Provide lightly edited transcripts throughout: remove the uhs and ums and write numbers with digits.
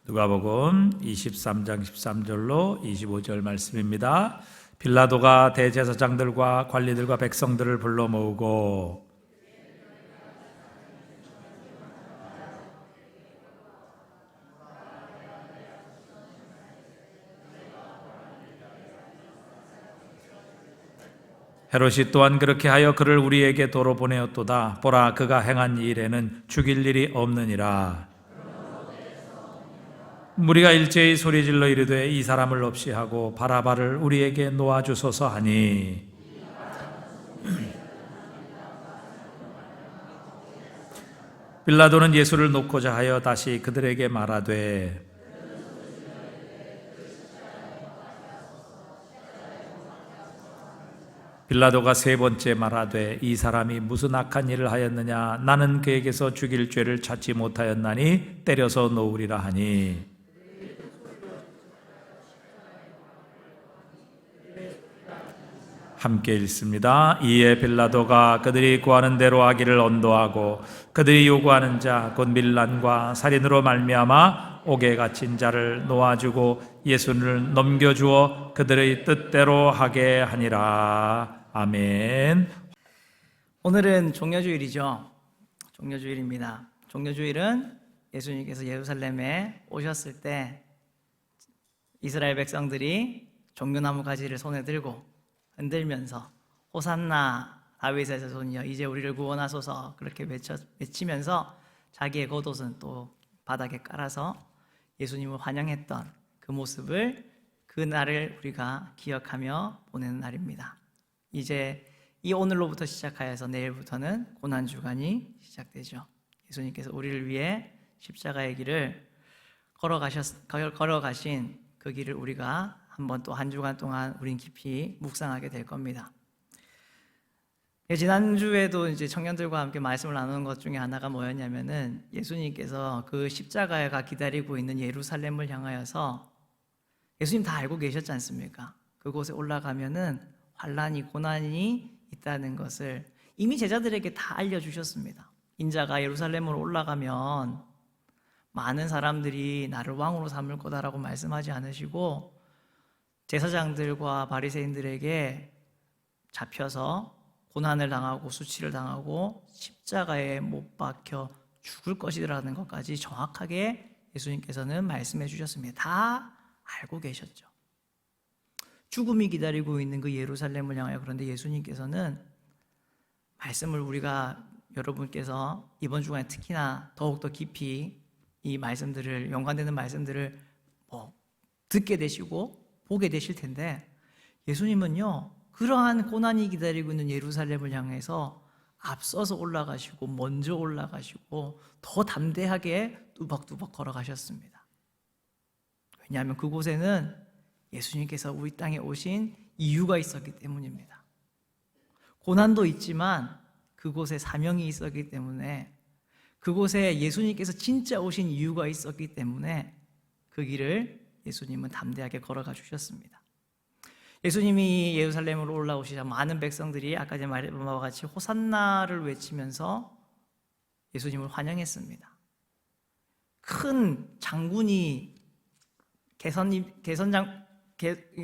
누가복음 23장 13절로 25절 말씀입니다. 빌라도가 대제사장들과 관리들과 백성들을 불러 모으고 헤롯이 또한 그렇게 하여 그를 우리에게 도로 보내었도다. 보라, 그가 행한 일에는 죽일 일이 없느니라. 무리가 일제히 소리질러 이르되 이 사람을 없이 하고 바라바를 우리에게 놓아주소서 하니, 빌라도는 예수를 놓고자 하여 다시 그들에게 말하되 빌라도가 세 번째 말하되 이 사람이 무슨 악한 일을 하였느냐, 나는 그에게서 죽일 죄를 찾지 못하였나니 때려서 놓으리라 하니, 함께 읽습니다. 이에 빌라도가 그들이 구하는 대로 하기를 언도하고 그들이 요구하는 자 곧 밀란과 살인으로 말미암아 옥에 갇힌 자를 놓아주고 예수를 넘겨주어 그들의 뜻대로 하게 하니라. 아멘. 오늘은 종려주일이죠. 종려주일입니다. 종려주일은 예수님께서 예루살렘에 오셨을 때 이스라엘 백성들이 종려나무 가지를 손에 들고 흔들면서 호산나 다윗의 자손이여 이제 우리를 구원하소서 그렇게 외치면서 자기의 겉옷은 또 바닥에 깔아서 예수님을 환영했던 그 모습을, 그 날을 우리가 기억하며 보내는 날입니다. 이제 이 오늘로부터 시작하여서 내일부터는 고난주간이 시작되죠. 예수님께서 우리를 위해 십자가의 길을 걸어가신 그 길을 우리가 한번 또 한 주간 동안 우린 깊이 묵상하게 될 겁니다. 지난주에도 이제 청년들과 함께 말씀을 나누는 것 중에 하나가 뭐였냐면은 예수님께서 그 십자가가 기다리고 있는 예루살렘을 향하여서 예수님 다 알고 계셨지 않습니까? 그곳에 올라가면은 환난이, 고난이 있다는 것을 이미 제자들에게 다 알려주셨습니다. 인자가 예루살렘으로 올라가면 많은 사람들이 나를 왕으로 삼을 거다라고 말씀하지 않으시고 제사장들과 바리새인들에게 잡혀서 고난을 당하고 수치를 당하고 십자가에 못 박혀 죽을 것이라는 것까지 정확하게 예수님께서는 말씀해 주셨습니다. 다 알고 계셨죠. 죽음이 기다리고 있는 그 예루살렘을 향하여, 그런데 예수님께서는 말씀을 우리가 여러분께서 이번 주간에 특히나 더욱더 깊이 이 말씀들을, 연관되는 말씀들을 듣게 되시고 보게 되실 텐데, 예수님은요 그러한 고난이 기다리고 있는 예루살렘을 향해서 앞서서 올라가시고 먼저 올라가시고 더 담대하게 뚜벅뚜벅 걸어가셨습니다. 왜냐하면 그곳에는 예수님께서 우리 땅에 오신 이유가 있었기 때문입니다. 고난도 있지만 그곳에 사명이 있었기 때문에, 그곳에 예수님께서 진짜 오신 이유가 있었기 때문에 그 길을 예수님은 담대하게 걸어가 주셨습니다. 예수님이 예루살렘으로 올라오시자 많은 백성들이 아까 전에 말한 바와 같이 호산나를 외치면서 예수님을 환영했습니다. 큰 장군이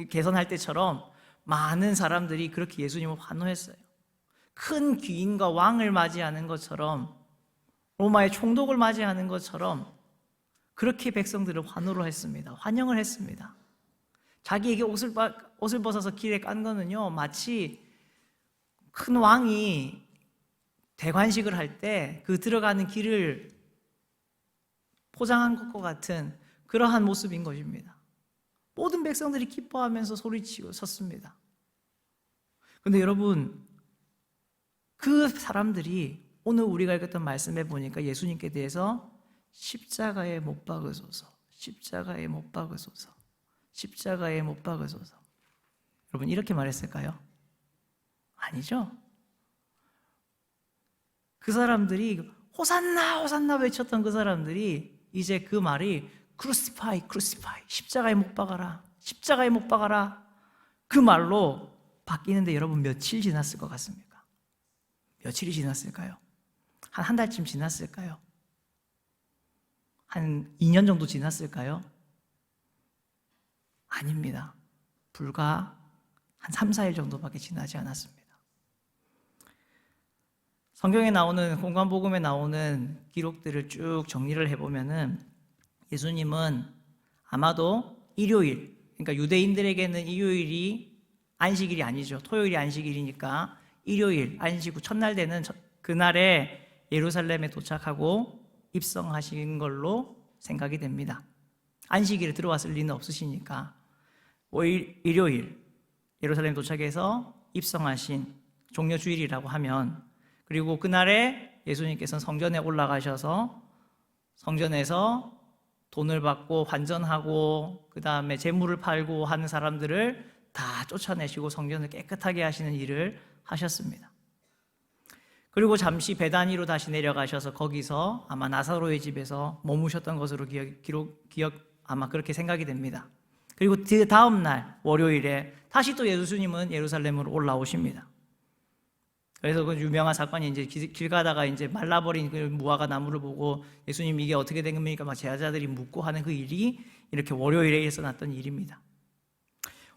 개선할 때처럼 많은 사람들이 그렇게 예수님을 환호했어요. 큰 귀인과 왕을 맞이하는 것처럼, 로마의 총독을 맞이하는 것처럼 그렇게 백성들을 환호를 했습니다. 환영을 했습니다. 자기에게 옷을 벗어서 길에 깐 거는요, 마치 큰 왕이 대관식을 할 때 그 들어가는 길을 포장한 것과 같은 그러한 모습인 것입니다. 모든 백성들이 기뻐하면서 소리치고 섰습니다. 그런데 여러분, 그 사람들이 오늘 우리가 읽었던 말씀에 보니까 예수님께 대해서 십자가에 못 박으소서, 십자가에 못 박으소서, 십자가에 못 박으소서. 여러분, 이렇게 말했을까요? 아니죠. 그 사람들이 호산나 호산나 외쳤던 그 사람들이 이제 그 말이 크루시파이 크루시파이, 십자가에 못 박아라, 십자가에 못 박아라, 그 말로 바뀌는데 여러분 며칠 지났을 것 같습니까? 며칠이 지났을까요? 한 달쯤 지났을까요? 한 2년 정도 지났을까요? 아닙니다. 불과 한 3, 4일 정도밖에 지나지 않았습니다. 성경에 나오는, 공관복음에 나오는 기록들을 쭉 정리를 해보면은 예수님은 아마도 일요일, 그러니까 유대인들에게는 일요일이 안식일이 아니죠. 토요일이 안식일이니까 일요일, 안식 후 첫날 되는 그날에 예루살렘에 도착하고 입성하신 걸로 생각이 됩니다. 안식일에 들어왔을 리는 없으시니까 일요일 예루살렘 도착해서 입성하신 종려주일이라고 하면, 그리고 그날에 예수님께서는 성전에 올라가셔서 성전에서 돈을 받고 환전하고 그 다음에 재물을 팔고 하는 사람들을 다 쫓아내시고 성전을 깨끗하게 하시는 일을 하셨습니다. 그리고 잠시 베다니로 다시 내려가셔서 거기서 아마 나사로의 집에서 머무셨던 것으로 아마 그렇게 생각이 됩니다. 그리고 그 다음 날 월요일에 다시 또 예수님은 예루살렘으로 올라오십니다. 그래서 그 유명한 사건이 이제 길 가다가 이제 말라버린 그 무화과 나무를 보고 예수님 이게 어떻게 된 겁니까? 막 제자들이 묻고 하는 그 일이 이렇게 월요일에 일어났던 일입니다.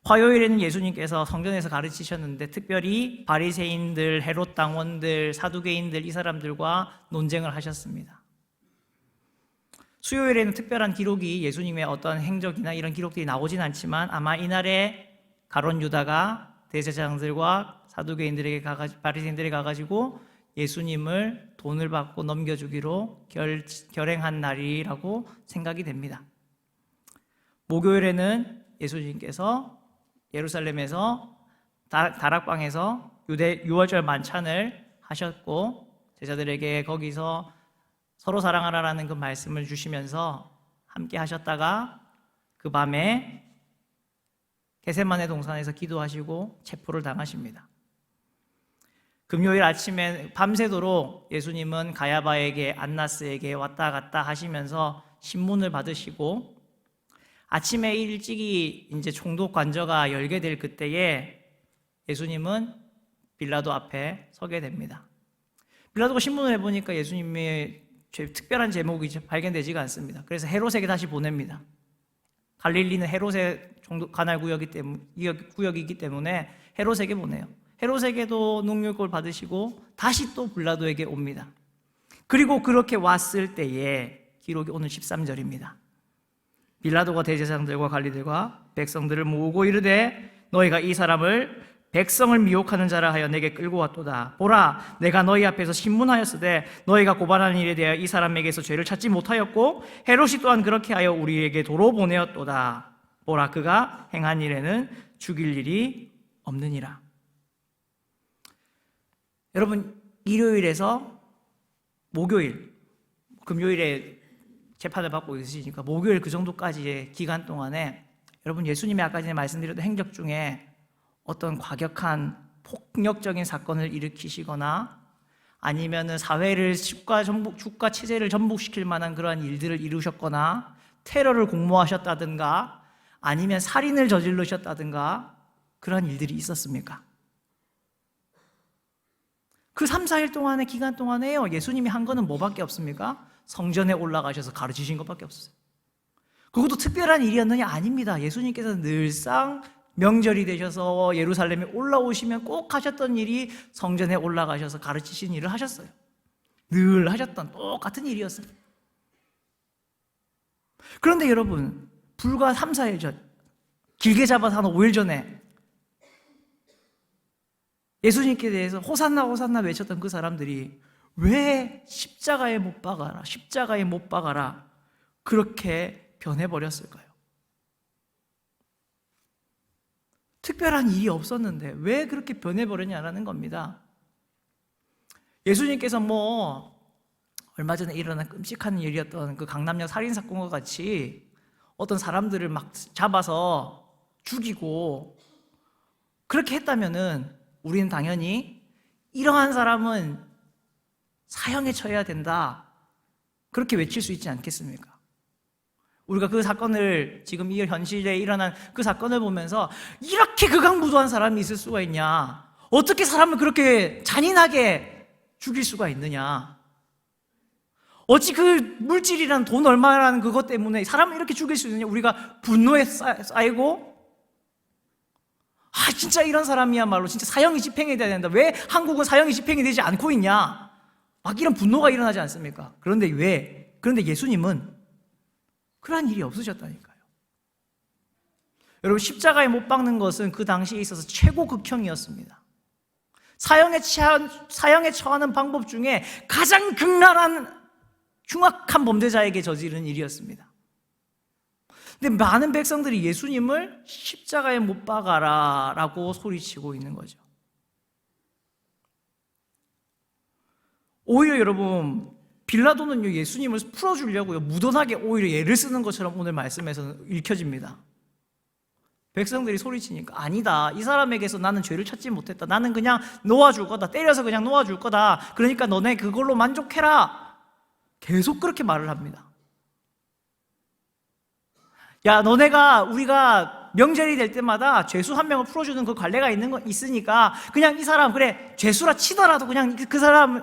화요일에는 예수님께서 성전에서 가르치셨는데 특별히 바리새인들, 헤롯 당원들, 사두개인들 이 사람들과 논쟁을 하셨습니다. 수요일에는 특별한 기록이 예수님의 어떤 행적이나 이런 기록들이 나오진 않지만 아마 이날에 가룟 유다가 대제사장들과 사두개인들에게 바리새인들에게 가가지고 예수님을 돈을 받고 넘겨주기로 결행한 날이라고 생각이 됩니다. 목요일에는 예수님께서 예루살렘에서 다락방에서 유월절 만찬을 하셨고 제자들에게 거기서 서로 사랑하라라는 그 말씀을 주시면서 함께 하셨다가 그 밤에 겟세마네 동산에서 기도하시고 체포를 당하십니다. 금요일 아침에 밤새도록 예수님은 가야바에게 안나스에게 왔다 갔다 하시면서 신문을 받으시고 아침에 일찍이 이제 총독 관저가 열게 될 그때에 예수님은 빌라도 앞에 서게 됩니다. 빌라도가 신문을 해보니까 예수님의 특별한 제목이 발견되지가 않습니다. 그래서 헤롯에게 다시 보냅니다. 갈릴리는 헤롯의 관할 구역이기 때문에 헤롯에게 보내요. 헤롯에게도 능력을 받으시고 다시 또 빌라도에게 옵니다. 그리고 그렇게 왔을 때에 기록이 오늘 13절입니다. 빌라도가 대제사장들과 관리들과 백성들을 모으고 이르되 너희가 이 사람을 백성을 미혹하는 자라 하여 내게 끌고 왔도다. 보라, 내가 너희 앞에서 신문하였으되 너희가 고발하는 일에 대하여 이 사람에게서 죄를 찾지 못하였고 헤롯이 또한 그렇게 하여 우리에게 도로 보내었도다. 보라, 그가 행한 일에는 죽일 일이 없느니라. 여러분, 일요일에서 목요일, 금요일에 재판을 받고 있으시니까 목요일 그 정도까지의 기간 동안에 여러분 예수님이 아까 전에 말씀드렸던 행적 중에 어떤 과격한 폭력적인 사건을 일으키시거나 아니면은 사회를 주가 체제를 전복시킬 만한 그러한 일들을 이루셨거나 테러를 공모하셨다든가 아니면 살인을 저지르셨다든가 그런 일들이 있었습니까? 그 3, 4일 동안의 기간 동안에요 예수님이 한 거는 뭐밖에 없습니까? 성전에 올라가셔서 가르치신 것밖에 없어요. 그것도 특별한 일이었느냐? 아닙니다. 예수님께서 늘상 명절이 되셔서 예루살렘에 올라오시면 꼭 하셨던 일이 성전에 올라가셔서 가르치신 일을 하셨어요. 늘 하셨던 똑같은 일이었어요. 그런데 여러분, 불과 3, 4일 전, 길게 잡아서 한 5일 전에 예수님께 대해서 호산나 호산나 외쳤던 그 사람들이 왜 십자가에 못 박아라, 십자가에 못 박아라 그렇게 변해버렸을까요? 특별한 일이 없었는데 왜 그렇게 변해버렸냐라는 겁니다. 예수님께서 얼마 전에 일어난 끔찍한 일이었던 그 강남역 살인사건과 같이 어떤 사람들을 막 잡아서 죽이고 그렇게 했다면은 우리는 당연히 이러한 사람은 사형에 처해야 된다 그렇게 외칠 수 있지 않겠습니까? 우리가 그 사건을 지금 이 현실에 일어난 그 사건을 보면서 이렇게 극악무도한 사람이 있을 수가 있냐? 어떻게 사람을 그렇게 잔인하게 죽일 수가 있느냐? 어찌 그 물질이란 돈 얼마라는 그것 때문에 사람을 이렇게 죽일 수 있느냐? 우리가 분노에 쌓이고, 진짜 이런 사람이야말로 진짜 사형이 집행이 돼야 된다. 왜 한국은 사형이 집행이 되지 않고 있냐? 막 이런 분노가 일어나지 않습니까? 그런데 그런데 예수님은 그러한 일이 없으셨다니까요. 여러분, 십자가에 못 박는 것은 그 당시에 있어서 최고 극형이었습니다. 사형에 처하는 방법 중에 가장 극랄한 흉악한 범죄자에게 저지른 일이었습니다. 근데 많은 백성들이 예수님을 십자가에 못 박아라 라고 소리치고 있는 거죠. 오히려 여러분, 빌라도는요, 예수님을 풀어주려고요, 무던하게 오히려 예를 쓰는 것처럼 오늘 말씀에서는 읽혀집니다. 백성들이 소리치니까 아니다, 이 사람에게서 나는 죄를 찾지 못했다, 나는 그냥 놓아줄 거다, 때려서 그냥 놓아줄 거다, 그러니까 너네 그걸로 만족해라, 계속 그렇게 말을 합니다. 야, 우리가 명절이 될 때마다 죄수 한 명을 풀어주는 그 관례가 있으니까 그냥 이 사람, 그래, 죄수라 치더라도 그냥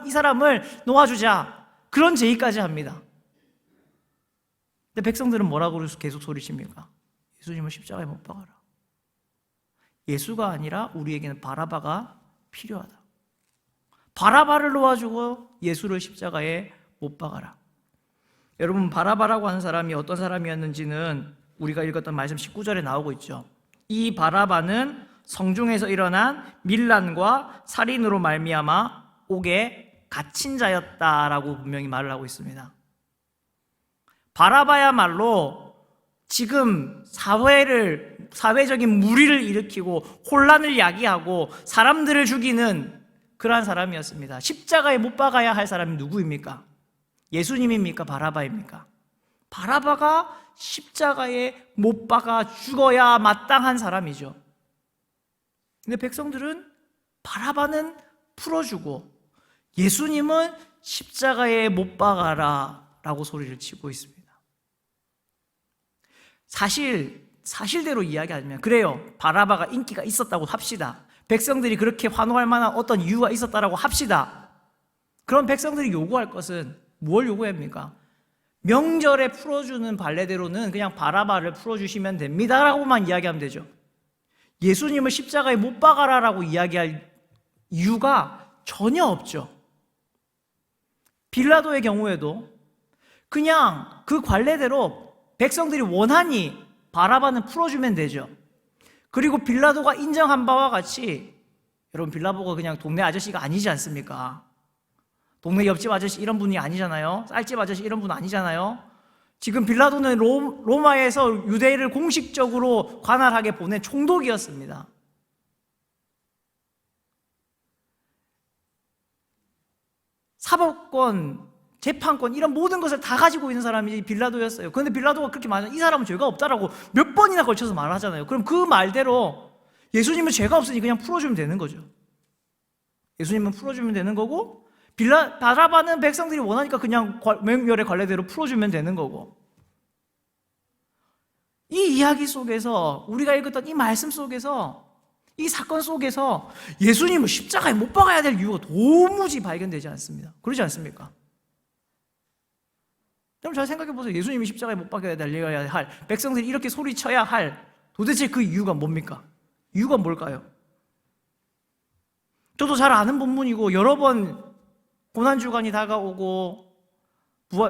이 사람을 놓아주자, 그런 제의까지 합니다. 근데 백성들은 뭐라고 계속 소리칩니까? 예수님을 십자가에 못 박아라. 예수가 아니라 우리에게는 바라바가 필요하다. 바라바를 놓아주고 예수를 십자가에 못 박아라. 여러분, 바라바라고 하는 사람이 어떤 사람이었는지는 우리가 읽었던 말씀 19절에 나오고 있죠. 이 바라바는 성중에서 일어난 밀란과 살인으로 말미암아 옥에 갇힌 자였다라고 분명히 말을 하고 있습니다. 바라바야말로 지금 사회적인 무리를 일으키고 혼란을 야기하고 사람들을 죽이는 그러한 사람이었습니다. 십자가에 못 박아야 할 사람이 누구입니까? 예수님입니까? 바라바입니까? 바라바가 십자가에 못 박아 죽어야 마땅한 사람이죠. 근데 백성들은 바라바는 풀어주고 예수님은 십자가에 못 박아라 라고 소리를 치고 있습니다. 사실대로 이야기하면 그래요, 바라바가 인기가 있었다고 합시다. 백성들이 그렇게 환호할 만한 어떤 이유가 있었다라고 합시다. 그럼 백성들이 요구할 것은 뭘 요구합니까? 명절에 풀어주는 관례대로는 그냥 바라바를 풀어주시면 됩니다라고만 이야기하면 되죠. 예수님을 십자가에 못 박아라라고 이야기할 이유가 전혀 없죠. 빌라도의 경우에도 그냥 그 관례대로 백성들이 원하니 바라바는 풀어주면 되죠. 그리고 빌라도가 인정한 바와 같이, 여러분, 빌라도가 그냥 동네 아저씨가 아니지 않습니까? 동네 옆집 아저씨 이런 분이 아니잖아요. 쌀집 아저씨 이런 분 아니잖아요. 지금 빌라도는 로마에서 유대인을 공식적으로 관할하게 보낸 총독이었습니다. 사법권, 재판권 이런 모든 것을 다 가지고 있는 사람이 빌라도였어요. 그런데 빌라도가 그렇게 말하면 이 사람은 죄가 없다라고 몇 번이나 걸쳐서 말하잖아요. 그럼 그 말대로 예수님은 죄가 없으니 그냥 풀어주면 되는 거죠. 예수님은 풀어주면 되는 거고, 바라바는 백성들이 원하니까 그냥 명절의 관례대로 풀어주면 되는 거고. 이 이야기 속에서, 우리가 읽었던 이 말씀 속에서, 이 사건 속에서 예수님을 십자가에 못 박아야 될 이유가 도무지 발견되지 않습니다. 그러지 않습니까? 여러분, 잘 생각해 보세요. 예수님이 십자가에 못 박아야 할, 백성들이 이렇게 소리쳐야 할 도대체 그 이유가 뭡니까? 이유가 뭘까요? 저도 잘 아는 본문이고 여러 번 고난주간이 다가오고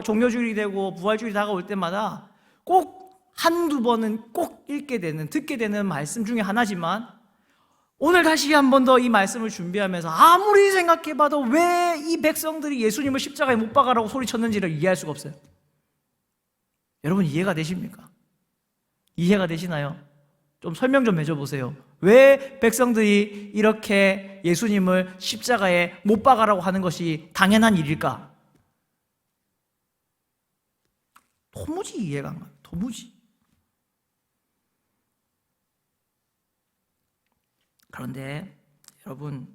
종려주일이 되고 부활주일이 다가올 때마다 꼭 한두 번은 꼭 읽게 되는, 듣게 되는 말씀 중에 하나지만, 오늘 다시 한 번 더 이 말씀을 준비하면서 아무리 생각해봐도 왜 이 백성들이 예수님을 십자가에 못 박아라고 소리쳤는지를 이해할 수가 없어요. 여러분, 이해가 되십니까? 이해가 되시나요? 좀 설명 좀 해줘보세요. 왜 백성들이 이렇게 예수님을 십자가에 못 박아라고 하는 것이 당연한 일일까? 도무지 이해가 안 가요. 도무지. 그런데 여러분,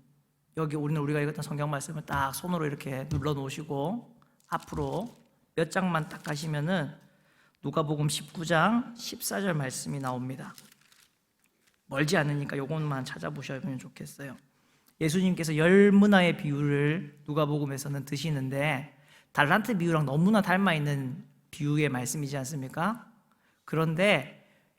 여기 우리가 읽었던 성경 말씀을 딱 손으로 이렇게 눌러 놓으시고 앞으로 몇 장만 딱 가시면은 누가복음 19장 14절 말씀이 나옵니다. 멀지 않으니까 요것만 찾아보시면 좋겠어요. 예수님께서 10문화의 비유를 누가복음에서는 드시는데 달란트 비유랑 너무나 닮아 있는 비유의 말씀이지 않습니까? 그런데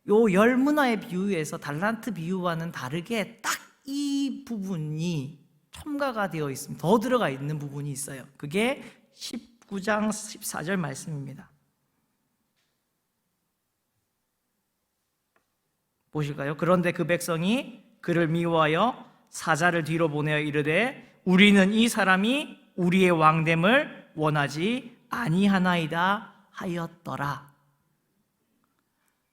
요 열 문화의 비유에서 달란트 비유와는 다르게 딱 이 부분이 첨가가 되어 있습니다. 더 들어가 있는 부분이 있어요. 그게 19장 14절 말씀입니다. 보실까요? 그런데 그 백성이 그를 미워하여 사자를 뒤로 보내어 이르되 우리는 이 사람이 우리의 왕됨을 원하지 아니하나이다 하였더라.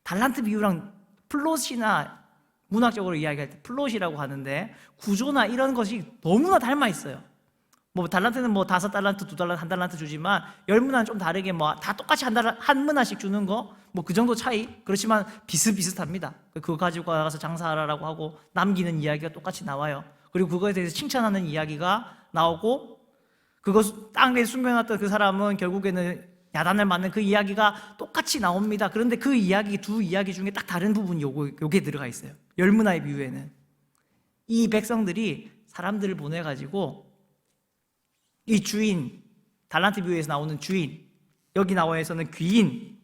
달란트 비유랑 플롯이나 문학적으로 이야기할 때 플롯이라고 하는데 구조나 이런 것이 너무나 닮아 있어요. 뭐 달란트는 뭐 5달란트, 2달란트, 1달란트 주지만 열 문화는 좀 다르게 뭐 다 똑같이 한 문화씩 주는 거 뭐 그 정도 차이. 그렇지만 비슷비슷합니다. 그거 가지고 가서 장사하라고 하고 남기는 이야기가 똑같이 나와요. 그리고 그거에 대해서 칭찬하는 이야기가 나오고 그거 땅에 숨겨놨던 그 사람은 결국에는 야단을 맞는 그 이야기가 똑같이 나옵니다. 그런데 그 이야기 두 이야기 중에 딱 다른 부분이 요게 들어가 있어요. 열 문화의 비유에는 이 백성들이 사람들을 보내가지고 이 주인, 달란트 비유에서 나오는 주인, 여기 나와서는 귀인,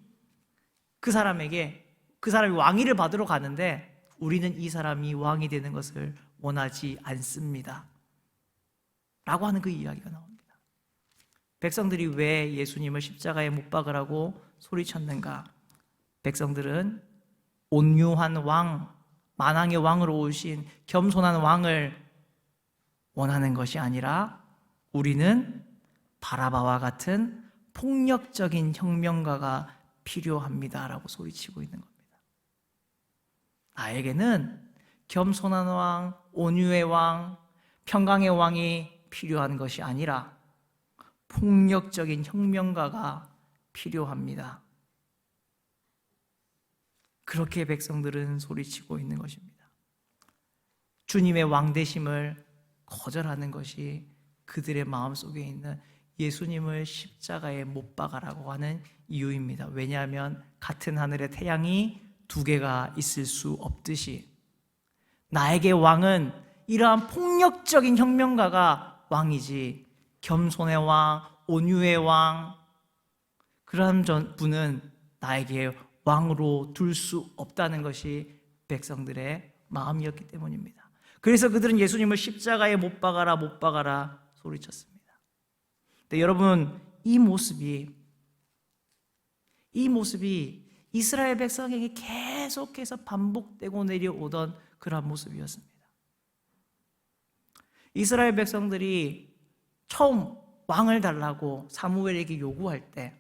그 사람에게 그 사람이 왕위를 받으러 가는데 우리는 이 사람이 왕이 되는 것을 원하지 않습니다 라고 하는 그 이야기가 나옵니다. 백성들이 왜 예수님을 십자가에 못 박으라고 소리쳤는가? 백성들은 온유한 왕, 만왕의 왕으로 오신 겸손한 왕을 원하는 것이 아니라 우리는 바라바와 같은 폭력적인 혁명가가 필요합니다라고 소리치고 있는 겁니다. 나에게는 겸손한 왕, 온유의 왕, 평강의 왕이 필요한 것이 아니라 폭력적인 혁명가가 필요합니다. 그렇게 백성들은 소리치고 있는 것입니다. 주님의 왕되심을 거절하는 것이 그들의 마음속에 있는 예수님을 십자가에 못 박아라고 하는 이유입니다. 왜냐하면 같은 하늘에 태양이 두 개가 있을 수 없듯이 나에게 왕은 이러한 폭력적인 혁명가가 왕이지 겸손의 왕, 온유의 왕, 그런 분은 나에게 왕으로 둘 수 없다는 것이 백성들의 마음이었기 때문입니다. 그래서 그들은 예수님을 십자가에 못 박아라, 못 박아라 소리쳤습니다. 근데 여러분, 이 모습이 이스라엘 백성에게 계속해서 반복되고 내려오던 그러한 모습이었습니다. 이스라엘 백성들이 처음 왕을 달라고 사무엘에게 요구할 때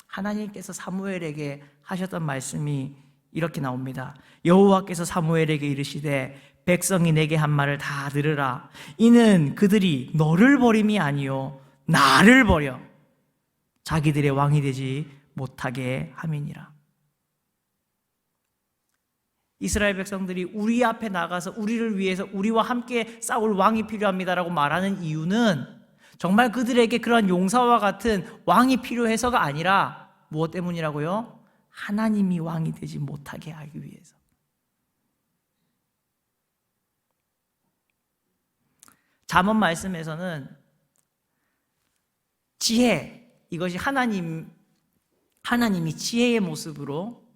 하나님께서 사무엘에게 하셨던 말씀이 이렇게 나옵니다. 여호와께서 사무엘에게 이르시되 백성이 내게 한 말을 다 들으라. 이는 그들이 너를 버림이 아니요 나를 버려 자기들의 왕이 되지 못하게 함이니라. 이스라엘 백성들이 우리 앞에 나가서 우리를 위해서 우리와 함께 싸울 왕이 필요합니다라고 말하는 이유는 정말 그들에게 그런 용사와 같은 왕이 필요해서가 아니라 무엇 때문이라고요? 하나님이 왕이 되지 못하게 하기 위해서. 잠언 말씀에서는 지혜, 이것이 하나님이 지혜의 모습으로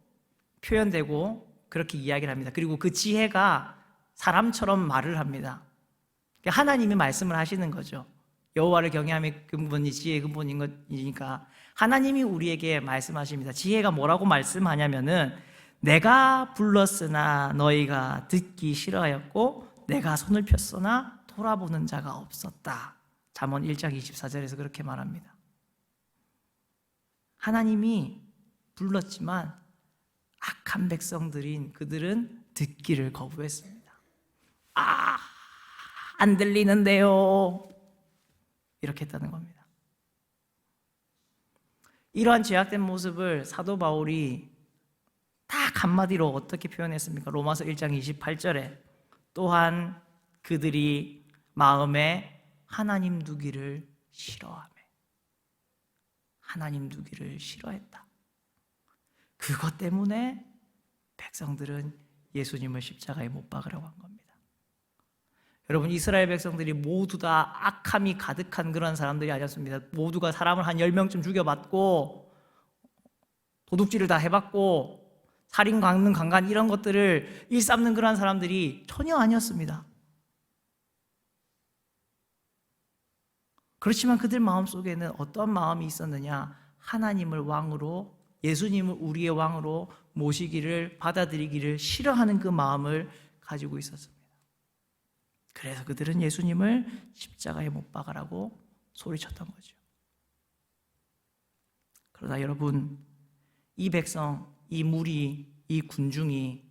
표현되고 그렇게 이야기를 합니다. 그리고 그 지혜가 사람처럼 말을 합니다. 하나님이 말씀을 하시는 거죠. 여호와를 경외함의 근본이 지혜의 근본인 것이니까 하나님이 우리에게 말씀하십니다. 지혜가 뭐라고 말씀하냐면은 내가 불렀으나 너희가 듣기 싫어하였고 내가 손을 폈으나 돌아보는 자가 없었다. 잠언 1장 24절에서 그렇게 말합니다. 하나님이 불렀지만 악한 백성들인 그들은 듣기를 거부했습니다. 안 들리는데요. 이렇게 했다는 겁니다. 이러한 죄악된 모습을 사도 바울이 딱 한마디로 어떻게 표현했습니까? 로마서 1장 28절에 또한 그들이 마음에 하나님 두기를 싫어하며 하나님 두기를 싫어했다. 그것 때문에 백성들은 예수님을 십자가에 못 박으라고 한 겁니다. 여러분, 이스라엘 백성들이 모두 다 악함이 가득한 그런 사람들이 아니었습니다. 모두가 사람을 한 10명쯤 죽여봤고 도둑질을 다 해봤고 살인, 강능, 강간 이런 것들을 일삼는 그런 사람들이 전혀 아니었습니다. 그렇지만 그들 마음속에는 어떠한 마음이 있었느냐? 하나님을 왕으로, 예수님을 우리의 왕으로 모시기를, 받아들이기를 싫어하는 그 마음을 가지고 있었습니다. 그래서 그들은 예수님을 십자가에 못 박으라고 소리쳤던 거죠. 그러나 여러분, 이 백성, 이 무리, 이 군중이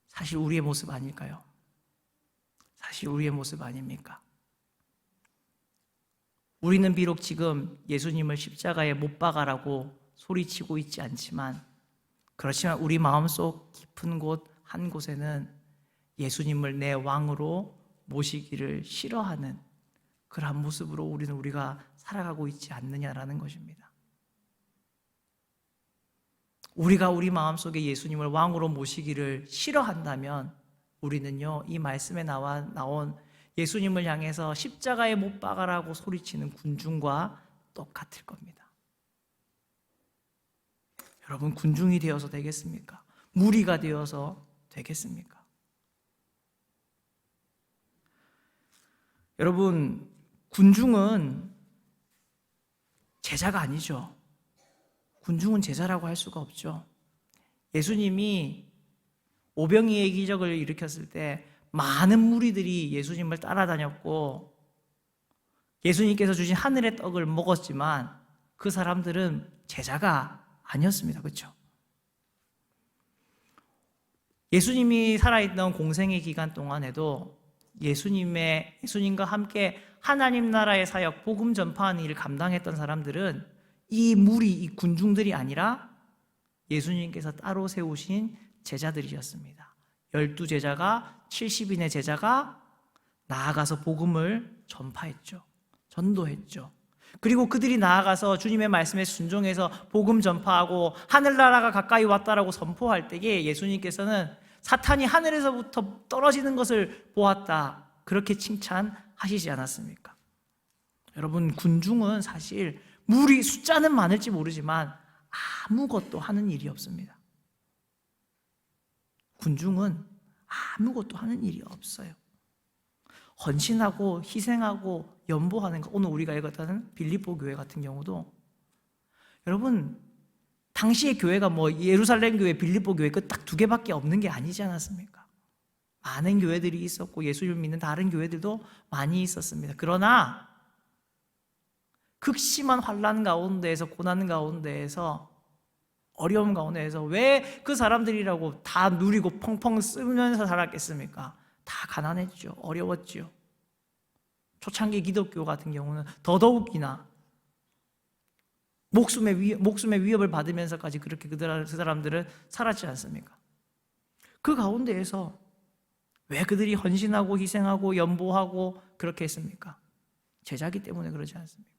사실 우리의 모습 아닐까요? 사실 우리의 모습 아닙니까? 우리는 비록 지금 예수님을 십자가에 못 박아라고 소리치고 있지 않지만, 그렇지만 우리 마음속 깊은 곳 한 곳에는 예수님을 내 왕으로 모시기를 싫어하는 그러한 모습으로 우리가 살아가고 있지 않느냐라는 것입니다. 우리가 우리 마음속에 예수님을 왕으로 모시기를 싫어한다면 우리는요, 이 말씀에 나온 예수님을 향해서 십자가에 못 박아라고 소리치는 군중과 똑같을 겁니다. 여러분, 군중이 되어서 되겠습니까? 무리가 되어서 되겠습니까? 여러분, 군중은 제자가 아니죠. 군중은 제자라고 할 수가 없죠. 예수님이 오병이의 기적을 일으켰을 때 많은 무리들이 예수님을 따라다녔고 예수님께서 주신 하늘의 떡을 먹었지만 그 사람들은 제자가 아니었습니다. 그렇죠? 예수님이 살아있던 공생의 기간 동안에도 예수님과 함께 하나님 나라의 사역, 복음 전파하는 일을 감당했던 사람들은 이 무리, 이 군중들이 아니라 예수님께서 따로 세우신 제자들이었습니다. 12제자가 70인의 제자가 나아가서 복음을 전파했죠. 전도했죠. 그리고 그들이 나아가서 주님의 말씀에 순종해서 복음 전파하고 하늘나라가 가까이 왔다라고 선포할 때에 예수님께서는 사탄이 하늘에서부터 떨어지는 것을 보았다, 그렇게 칭찬하시지 않았습니까? 여러분, 군중은 사실 무리 숫자는 많을지 모르지만 아무것도 하는 일이 없습니다. 군중은 아무것도 하는 일이 없어요. 헌신하고 희생하고 연보하는 것, 오늘 우리가 읽었다는 빌립보 교회 같은 경우도 여러분, 당시의 교회가 예루살렘 교회, 빌립보 교회 그 딱 두 개밖에 없는 게 아니지 않았습니까? 많은 교회들이 있었고 예수님을 믿는 다른 교회들도 많이 있었습니다. 그러나 극심한 환난 가운데에서, 고난 가운데에서, 어려움 가운데에서 왜 그 사람들이라고 다 누리고 펑펑 쓰면서 살았겠습니까? 다 가난했죠. 어려웠죠. 초창기 기독교 같은 경우는 더더욱이나 목숨의 위협을 받으면서까지 그렇게 그 사람들은 살았지 않습니까? 그 가운데에서 왜 그들이 헌신하고 희생하고 연보하고 그렇게 했습니까? 제자기 때문에 그러지 않습니까?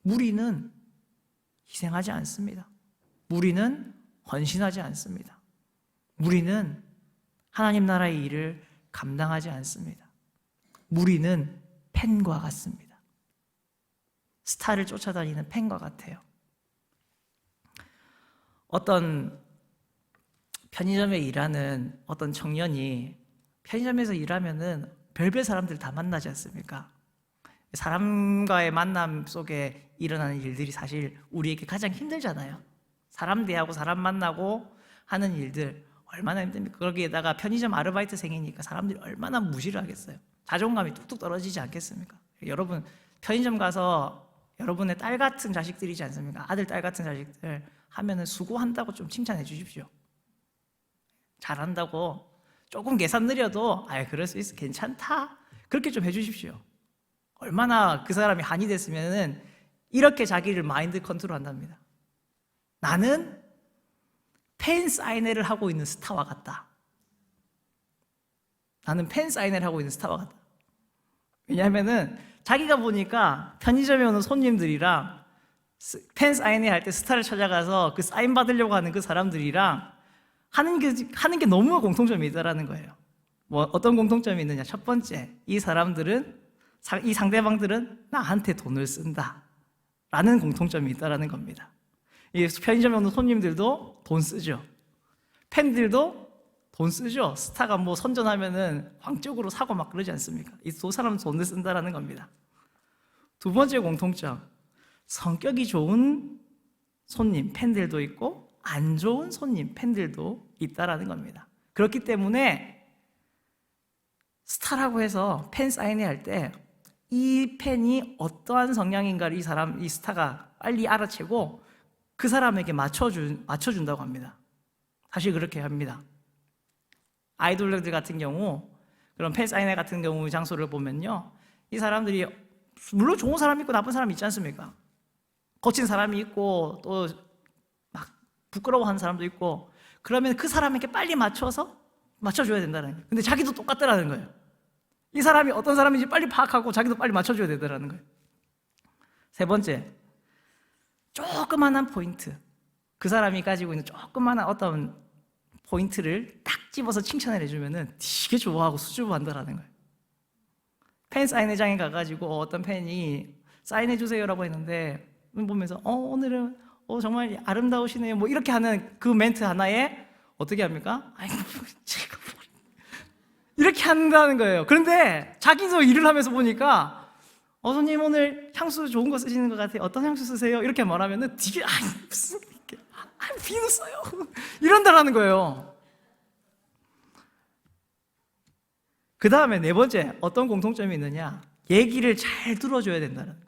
무리는 희생하지 않습니다. 무리는 헌신하지 않습니다. 무리는 하나님 나라의 일을 감당하지 않습니다. 무리는 팬과 같습니다. 스타를 쫓아다니는 팬과 같아요. 어떤 편의점에 일하는 어떤 청년이 편의점에서 일하면은 별별 사람들 다 만나지 않습니까? 사람과의 만남 속에 일어나는 일들이 사실 우리에게 가장 힘들잖아요. 사람 대하고 사람 만나고 하는 일들 얼마나 힘듭니까? 거기에다가 편의점 아르바이트생이니까 사람들이 얼마나 무시를 하겠어요. 자존감이 뚝뚝 떨어지지 않겠습니까? 여러분, 편의점 가서 여러분의 딸 같은 자식들이지 않습니까? 아들, 딸 같은 자식들 하면은 수고한다고 좀 칭찬해 주십시오. 잘한다고, 조금 계산 느려도 그럴 수 있어, 괜찮다, 그렇게 좀 해주십시오. 얼마나 그 사람이 한이 됐으면은 이렇게 자기를 마인드 컨트롤 한답니다. 나는 팬 사인회를 하고 있는 스타와 같다. 나는 팬 사인회를 하고 있는 스타와 같다. 왜냐하면은 자기가 보니까 편의점에 오는 손님들이랑 팬 사인회 할 때 스타를 찾아가서 그 사인 받으려고 하는 그 사람들이랑 하는 게 너무 공통점이 있다라는 거예요. 뭐 어떤 공통점이 있느냐? 첫 번째, 이 상대방들은 나한테 돈을 쓴다 라는 공통점이 있다는 겁니다. 이 편의점에 오는 손님들도 돈 쓰죠. 팬들도 돈 쓰죠. 스타가 뭐 선전하면은 광적으로 사고 막 그러지 않습니까? 이 두 사람은 돈을 쓴다라는 겁니다. 두 번째 공통점, 성격이 좋은 손님, 팬들도 있고 안 좋은 손님, 팬들도 있다라는 겁니다. 그렇기 때문에 스타라고 해서 팬 사인회 할 때 이 팬이 어떠한 성향인가를 이 스타가 빨리 알아채고 그 사람에게 맞춰준다고 합니다. 사실 그렇게 합니다. 아이돌들 같은 경우, 그런 팬 사인회 같은 경우 장소를 보면요, 이 사람들이 물론 좋은 사람이 있고 나쁜 사람이 있지 않습니까? 거친 사람이 있고 또 막 부끄러워하는 사람도 있고, 그러면 그 사람에게 빨리 맞춰줘야 된다는 거예요. 근데 자기도 똑같다라는 거예요. 이 사람이 어떤 사람인지 빨리 파악하고 자기도 빨리 맞춰줘야 된다는 거예요. 세 번째, 조그만한 포인트, 그 사람이 가지고 있는 조그만한 어떤 포인트를 딱 집어서 칭찬을 해주면은 되게 좋아하고 수줍어한다라는 거예요. 팬 사인회장에 가가지고 어떤 팬이 사인해주세요라고 했는데 보면서 오늘은 정말 아름다우시네요 뭐 이렇게 하는 그 멘트 하나에 어떻게 합니까? 아이고 제가 이렇게 한다는 거예요. 그런데 자기도 일을 하면서 보니까 손님 오늘 향수 좋은 거 쓰시는 것 같아요. 어떤 향수 쓰세요? 이렇게 말하면은 되게 무슨 이렇게 비누 써요 이런다라는 거예요. 그 다음에 네 번째, 어떤 공통점이 있느냐? 얘기를 잘 들어줘야 된다는 거예요.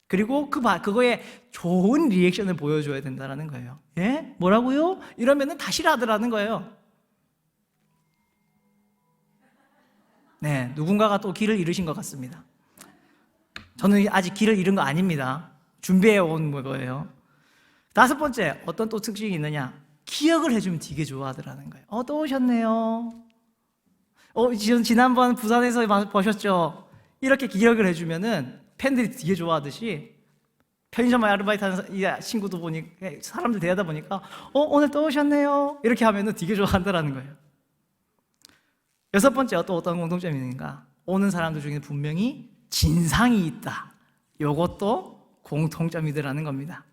그리고 그거에 좋은 리액션을 보여줘야 된다는 거예요. 예? 뭐라고요? 이러면은 다시 하더라는 거예요. 네, 누군가가 또 길을 잃으신 것 같습니다. 저는 아직 길을 잃은 거 아닙니다. 준비해 온 거예요. 다섯 번째, 어떤 또 특징이 있느냐? 기억을 해주면 되게 좋아하더라는 거예요. 또 오셨네요. 지난번 부산에서 보셨죠? 이렇게 기억을 해주면은 팬들이 되게 좋아하듯이, 편의점 아르바이트 하는 친구도 사람들 대하다 보니까 오늘 또 오셨네요 이렇게 하면은 되게 좋아한다라는 거예요. 여섯 번째, 또 어떤 공통점이 있는가? 오는 사람들 중에 분명히 진상이 있다. 이것도 공통점이더라는 겁니다.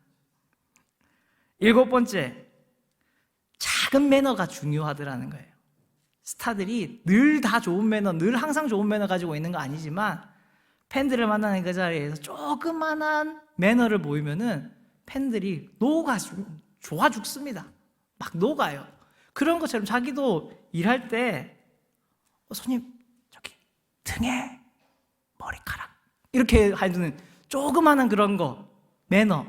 일곱 번째, 작은 매너가 중요하더라는 거예요. 스타들이 늘 다 좋은 매너, 늘 항상 좋은 매너 가지고 있는 거 아니지만 팬들을 만나는 그 자리에서 조그만한 매너를 보이면은 팬들이 좋아 죽습니다. 막 녹아요. 그런 것처럼 자기도 일할 때 손님 저기 등에 머리카락 이렇게 하는 조그만한 그런 거, 매너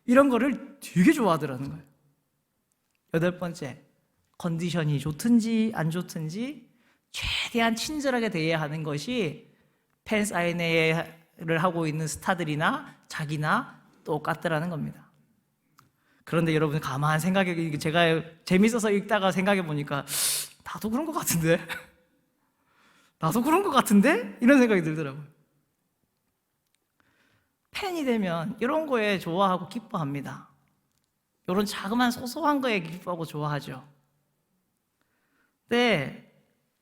이런 거를 되게 좋아하더라는 거예요. 여덟 번째, 컨디션이 좋든지 안 좋든지 최대한 친절하게 대해야 하는 것이 팬 사인회를 하고 있는 스타들이나 자기나 똑같더라는 겁니다. 그런데 여러분 가만 생각해, 제가 재밌어서 읽다가 생각해 보니까 나도 그런 것 같은데 이런 생각이 들더라고요. 팬이 되면 이런 거에 좋아하고 기뻐합니다. 이런 자그마한 소소한 거에 기뻐하고 좋아하죠. 근데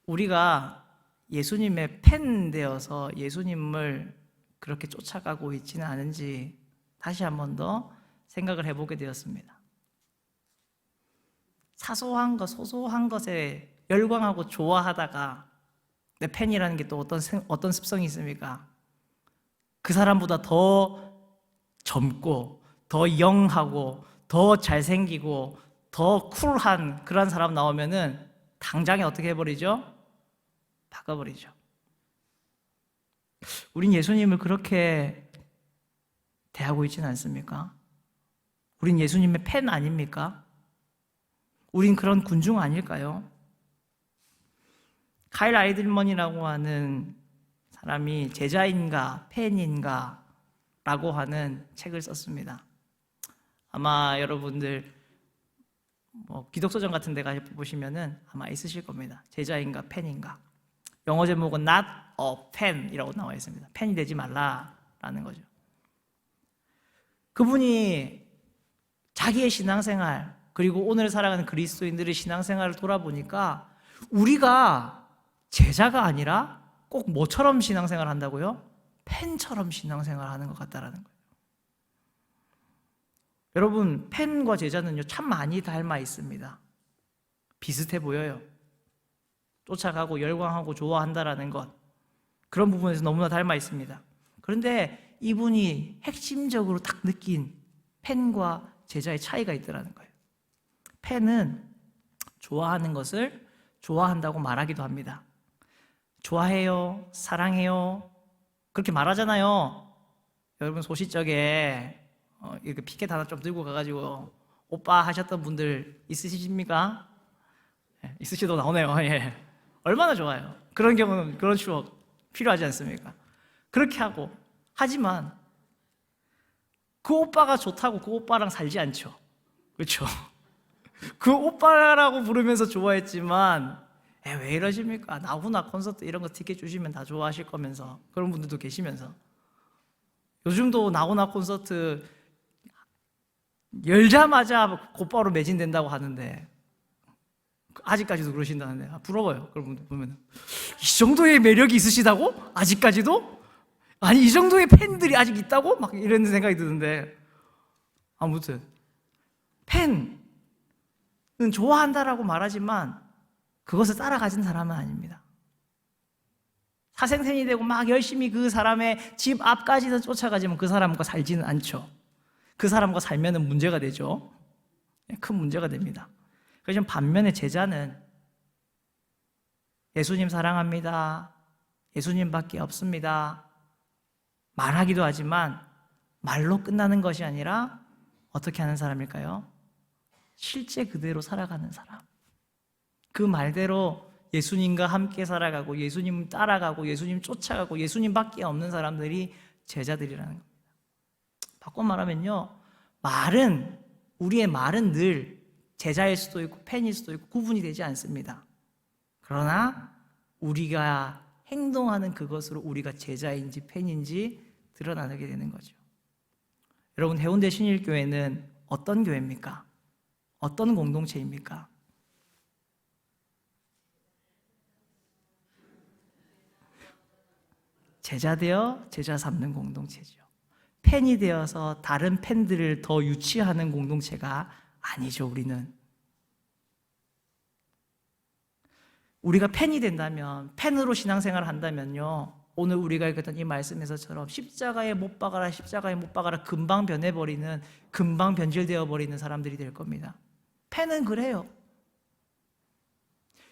우리가 예수님의 팬 되어서 예수님을 그렇게 쫓아가고 있지는 않은지 다시 한 번 더 생각을 해보게 되었습니다. 사소한 것, 소소한 것에 열광하고 좋아하다가 내 팬이라는 게 또 어떤 습성이 있습니까? 그 사람보다 더 젊고 더 영하고 더 잘생기고 더 쿨한 그런 사람 나오면은 당장에 어떻게 해버리죠? 바꿔버리죠. 우린 예수님을 그렇게 대하고 있지는 않습니까? 우린 예수님의 팬 아닙니까? 우린 그런 군중 아닐까요? 카일 아이들먼이라고 하는 사람이 제자인가 팬인가 라고 하는 책을 썼습니다. 아마 여러분들 기독서전 같은 데 가서 보시면은 아마 있으실 겁니다. 제자인가 팬인가. 영어 제목은 Not a Fan이라고 나와 있습니다. 팬이 되지 말라라는 거죠. 그분이 자기의 신앙생활 그리고 오늘 살아가는 그리스도인들의 신앙생활을 돌아보니까 우리가 제자가 아니라 꼭 뭐처럼 신앙생활 한다고요? 팬처럼 신앙생활 하는 것 같다라는 거예요. 여러분, 팬과 제자는요 참 많이 닮아 있습니다. 비슷해 보여요. 쫓아가고 열광하고 좋아한다라는 것, 그런 부분에서 너무나 닮아 있습니다. 그런데 이분이 핵심적으로 딱 느낀 팬과 제자의 차이가 있더라는 거예요. 팬은 좋아하는 것을 좋아한다고 말하기도 합니다. 좋아해요, 사랑해요, 그렇게 말하잖아요. 여러분 소시적에 이렇게 피켓 하나 좀 들고 가가지고 오빠 하셨던 분들 있으십니까? 예, 있으시도 나오네요. 예. 얼마나 좋아요. 그런 경우는 그런 추억 필요하지 않습니까? 그렇게 하고, 하지만 그 오빠가 좋다고 그 오빠랑 살지 않죠. 그렇죠? 그 오빠라고 부르면서 좋아했지만 왜 이러십니까? 나훈아 콘서트 이런 거 티켓 주시면 다 좋아하실 거면서, 그런 분들도 계시면서, 요즘도 나훈아 콘서트 열자마자 곧바로 매진된다고 하는데 아직까지도 그러신다는데 부러워요. 그런 분들 보면 이 정도의 매력이 있으시다고? 아직까지도? 아니 이 정도의 팬들이 아직 있다고? 막 이런 생각이 드는데, 아무튼 팬은 좋아한다라고 말하지만 그것을 따라가진 사람은 아닙니다. 사생팬이 되고 막 열심히 그 사람의 집 앞까지도 쫓아가지만 그 사람과 살지는 않죠. 그 사람과 살면은 문제가 되죠. 큰 문제가 됩니다. 그래서 반면에 제자는 예수님 사랑합니다, 예수님밖에 없습니다 말하기도 하지만 말로 끝나는 것이 아니라 어떻게 하는 사람일까요? 실제 그대로 살아가는 사람. 그 말대로 예수님과 함께 살아가고 예수님 따라가고 예수님 쫓아가고 예수님밖에 없는 사람들이 제자들이라는 겁니다. 바꿔 말하면요, 우리의 말은 늘 제자일 수도 있고 팬일 수도 있고 구분이 되지 않습니다. 그러나 우리가 행동하는 그것으로 우리가 제자인지 팬인지 드러나게 되는 거죠. 여러분, 해운대 신일교회는 어떤 교회입니까? 어떤 공동체입니까? 제자 되어 제자 삼는 공동체죠. 팬이 되어서 다른 팬들을 더 유치하는 공동체가 아니죠. 우리가 팬이 된다면, 팬으로 신앙생활을 한다면요, 오늘 우리가 읽었던 이 말씀에서처럼 십자가에 못 박아라, 십자가에 못 박아라 금방 변해버리는, 금방 변질되어 버리는 사람들이 될 겁니다. 팬은 그래요.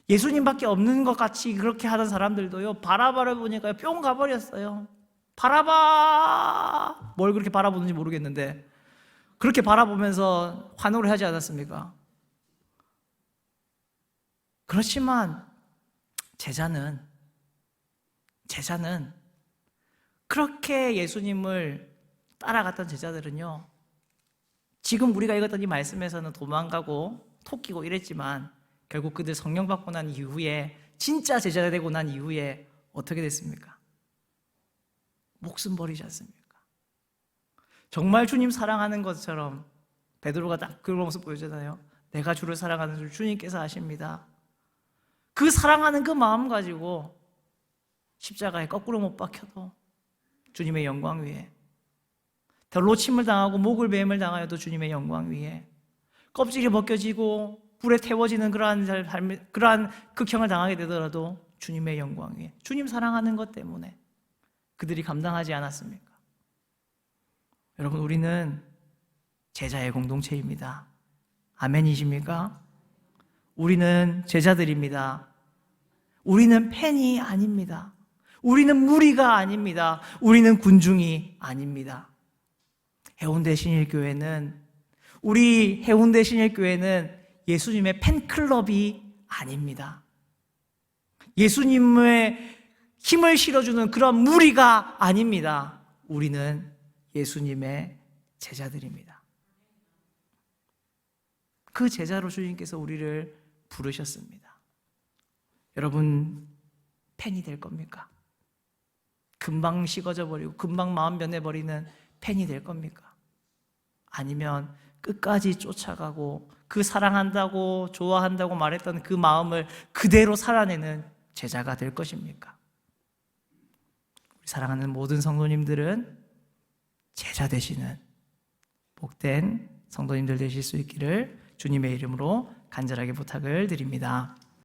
예수님밖에 없는 것 같이 그렇게 하던 사람들도요, 바라바라 보니까 뿅 가버렸어요. 바라봐, 뭘 그렇게 바라보는지 모르겠는데 그렇게 바라보면서 환호를 하지 않았습니까? 그렇지만 제자는 그렇게 예수님을 따라갔던 제자들은요, 지금 우리가 읽었던 이 말씀에서는 도망가고 토끼고 이랬지만 결국 그들 성령 받고 난 이후에, 진짜 제자가 되고 난 이후에 어떻게 됐습니까? 목숨 버리지 않습니까? 정말 주님 사랑하는 것처럼 베드로가 딱 그런 모습 보여주잖아요. 내가 주를 사랑하는 줄 주님께서 아십니다. 그 사랑하는 그 마음 가지고 십자가에 거꾸로 못 박혀도 주님의 영광 위에, 덜로침을 당하고 목을 베임을 당하여도 주님의 영광 위에, 껍질이 벗겨지고 불에 태워지는 그러한 극형을 당하게 되더라도 주님의 영광 위에, 주님 사랑하는 것 때문에 그들이 감당하지 않았습니까? 여러분, 우리는 제자의 공동체입니다. 아멘이십니까? 우리는 제자들입니다. 우리는 팬이 아닙니다. 우리는 무리가 아닙니다. 우리는 군중이 아닙니다. 우리 해운대 신일교회는 예수님의 팬클럽이 아닙니다. 예수님의 힘을 실어주는 그런 무리가 아닙니다. 우리는 예수님의 제자들입니다. 그 제자로 주님께서 우리를 부르셨습니다. 여러분, 팬이 될 겁니까? 금방 식어져 버리고 금방 마음 변해버리는 팬이 될 겁니까? 아니면 끝까지 쫓아가고 그 사랑한다고 좋아한다고 말했던 그 마음을 그대로 살아내는 제자가 될 것입니까? 우리 사랑하는 모든 성도님들은 제자 되시는 복된 성도님들 되실 수 있기를 주님의 이름으로 간절하게 부탁을 드립니다.